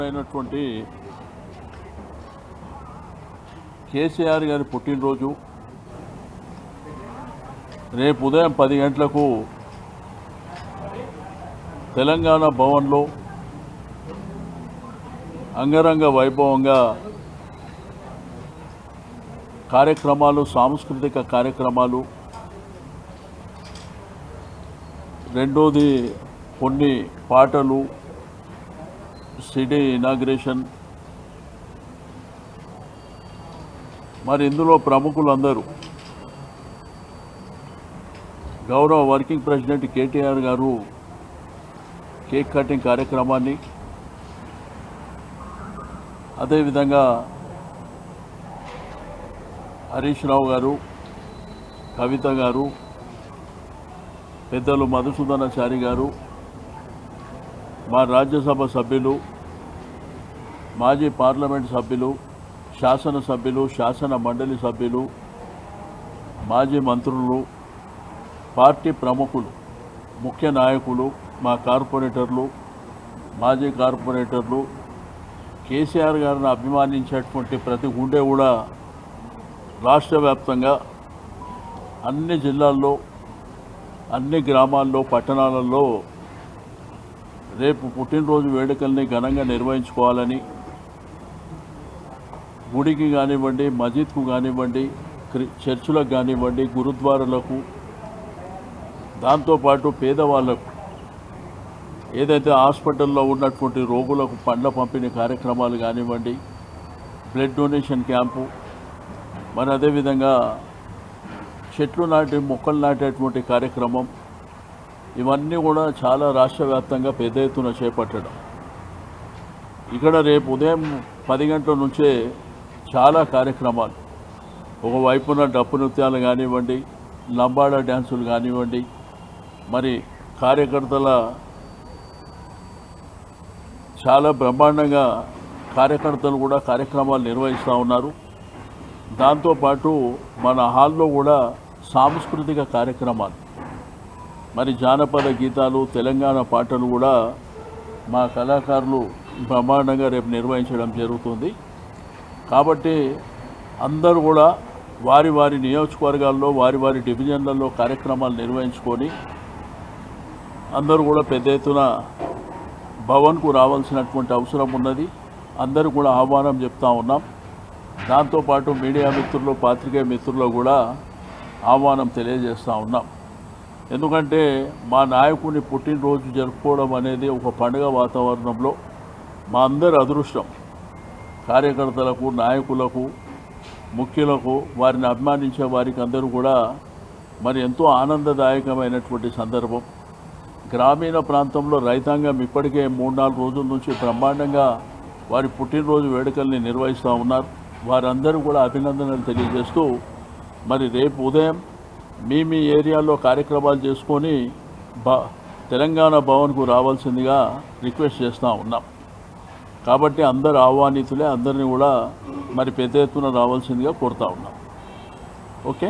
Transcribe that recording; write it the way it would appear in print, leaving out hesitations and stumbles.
అయినటువంటి కేసీఆర్ గారి పుట్టినరోజు రేపు ఉదయం 10 గంటలకు తెలంగాణ భవన్లో అంగరంగ వైభవంగా కార్యక్రమాలు, సాంస్కృతిక కార్యక్రమాలు, రెండోది కొన్ని పాటలు, సిటీ ఇనాగ్రేషన్, మరి ఇందులో ప్రముఖులందరూ గౌరవ వర్కింగ్ ప్రెసిడెంట్ కేటీఆర్ గారు కేక్ కటింగ్ కార్యక్రమాన్ని, అదేవిధంగా హరీష్ రావు గారు, కవిత గారు, పెద్దలు మధుసూదనాచారి గారు, మా రాజ్యసభ సభ్యులు, మాజీ పార్లమెంట్ సభ్యులు, శాసనసభ్యులు, శాసన మండలి సభ్యులు, మాజీ మంత్రులు, పార్టీ ప్రముఖులు, ముఖ్య నాయకులు, మా కార్పొరేటర్లు, మాజీ కార్పొరేటర్లు, కేసీఆర్ గారిని అభిమానించేటువంటి ప్రతి గుండె కూడా రాష్ట్ర వ్యాప్తంగా అన్ని జిల్లాల్లో, అన్ని గ్రామాల్లో, పట్టణాలలో రేపు పుట్టినరోజు వేడుకల్ని ఘనంగా నిర్వహించుకోవాలని, గుడికి కానివ్వండి, మసీద్కు కానివ్వండి, చర్చిలకు కానివ్వండి, గురుద్వారాలకు, దాంతోపాటు పేదవాళ్లకు, ఏదైతే హాస్పిటల్లో ఉన్నటువంటి రోగులకు పండ్ల పంపిణీ కార్యక్రమాలు కానివ్వండి, బ్లడ్ డొనేషన్ క్యాంపు, మరి అదేవిధంగా చెట్లు నాటి మొక్కలు నాటేటువంటి కార్యక్రమం, ఇవన్నీ కూడా చాలా రాష్ట్ర వ్యాప్తంగా పెద్ద ఎత్తున చేపట్టడం. ఇక్కడ రేపు ఉదయం 10 గంటల నుంచే చాలా కార్యక్రమాలు, ఒకవైపున డప్పు నృత్యాలు కానివ్వండి, లంబాడా డ్యాన్సులు కానివ్వండి, మరి కార్యకర్తల చాలా బ్రహ్మాండంగా కార్యకర్తలు కూడా కార్యక్రమాలు నిర్వహిస్తూ ఉన్నారు. దాంతోపాటు మన హాల్లో కూడా సాంస్కృతిక కార్యక్రమాలు, మరి జానపద గీతాలు, తెలంగాణ పాటలు కూడా మా కళాకారులు బ్రహ్మాండంగా రేపు నిర్వహించడం జరుగుతుంది. కాబట్టి అందరూ కూడా వారి వారి నియోజకవర్గాల్లో, వారి వారి డివిజన్లలో కార్యక్రమాలు నిర్వహించుకొని అందరూ కూడా పెద్ద ఎత్తున భవన్కు రావాల్సినటువంటి అవసరం ఉన్నది. అందరూ కూడా ఆహ్వానం చెప్తా ఉన్నాం. దాంతోపాటు మీడియా మిత్రులు, పాత్రికేయ మిత్రులు కూడా ఆహ్వానం తెలియజేస్తూ ఉన్నాం. ఎందుకంటే మా నాయకుని పుట్టినరోజు జరుపుకోవడం అనేది ఒక పండుగ వాతావరణంలో మా అందరి అదృష్టం. కార్యకర్తలకు, నాయకులకు, ముఖ్యులకు, వారిని అభిమానించే వారికి అందరూ కూడా మరి ఎంతో ఆనందదాయకమైనటువంటి సందర్భం. గ్రామీణ ప్రాంతంలో రైతాంగం ఇప్పటికే 3-4 రోజుల నుంచి బ్రహ్మాండంగా వారి పుట్టినరోజు వేడుకల్ని నిర్వహిస్తూ ఉన్నారు. వారందరూ కూడా అభినందనలు తెలియజేస్తూ మరి రేపు ఉదయం మీ ఏరియాలో కార్యక్రమాలు చేసుకొని తెలంగాణ భవన్కు రావాల్సిందిగా రిక్వెస్ట్ చేస్తూ ఉన్నాం. కాబట్టి అందరు ఆహ్వానితులే, అందరినీ కూడా మరి పెద్ద ఎత్తున రావాల్సిందిగా కోరుతా ఉన్నాం. ఓకే.